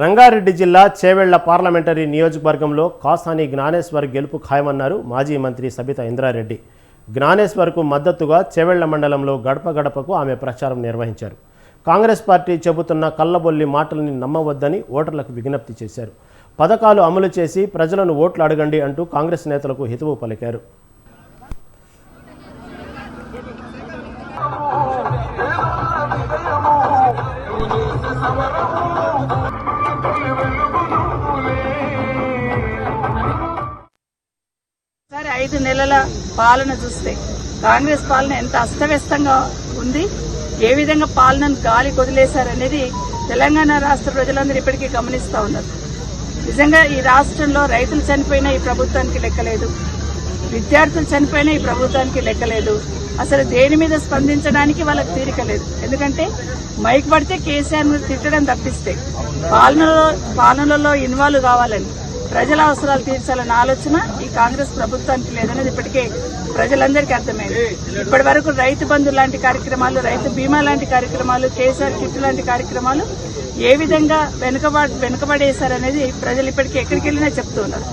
రంగారెడ్డి జిల్లా చేవెళ్ల పార్లమెంటరీ నియోజకవర్గంలో కాసాని జ్ఞానేశ్వర్ గెలుపు ఖాయమన్నారు మాజీ మంత్రి సబితా ఇంద్రారెడ్డి. జ్ఞానేశ్వర్కు మద్దతుగా చేవెళ్ల మండలంలో గడప గడపకు ఆమె ప్రచారం నిర్వహించారు. కాంగ్రెస్ పార్టీ చెబుతున్న కల్లబొల్లి మాటల్ని నమ్మవద్దని ఓటర్లకు విజ్ఞప్తి చేశారు. పథకాలు అమలు చేసి ప్రజలను ఓట్లు అడగండి అంటూ కాంగ్రెస్ నేతలకు హితవు పలికారు. సరే 5 నెలల పాలన చూస్తే కాంగ్రెస్ పాలన ఎంత అస్తవ్యస్తంగా ఉంది, ఏ విధంగా పాలనను గాలి కొదిలేశారనేది తెలంగాణ రాష్ట్ర ప్రజలందరూ ఇప్పటికీ గమనిస్తూ ఉన్నారు. నిజంగా ఈ రాష్ట్రంలో రైతులు చనిపోయినా ఈ ప్రభుత్వానికి లెక్కలేదు, విద్యార్థులు చనిపోయినా ఈ ప్రభుత్వానికి లెక్కలేదు. అసలు దేని మీద స్పందించడానికి వాళ్ళకి తీరిక లేదు. ఎందుకంటే మైక్ పడితే కేసీఆర్ మీద తిట్టడం తప్పిస్తే పాలనలో ఇన్వాల్వ్ కావాలని, ప్రజల అవసరాలు తీర్చాలన్న ఆలోచన ఈ కాంగ్రెస్ ప్రభుత్వానికి లేదనేది ఇప్పటికే ప్రజలందరికీ అర్థమైంది. ఇప్పటి వరకు రైతు బంధు లాంటి కార్యక్రమాలు, రైతు బీమా లాంటి కార్యక్రమాలు, కేసీఆర్ కిట్ లాంటి కార్యక్రమాలు ఏ విధంగా వెనుకబడేశారనేది ప్రజలు ఇప్పటికీ ఎక్కడికి వెళ్ళినా చెప్తూ ఉన్నారు.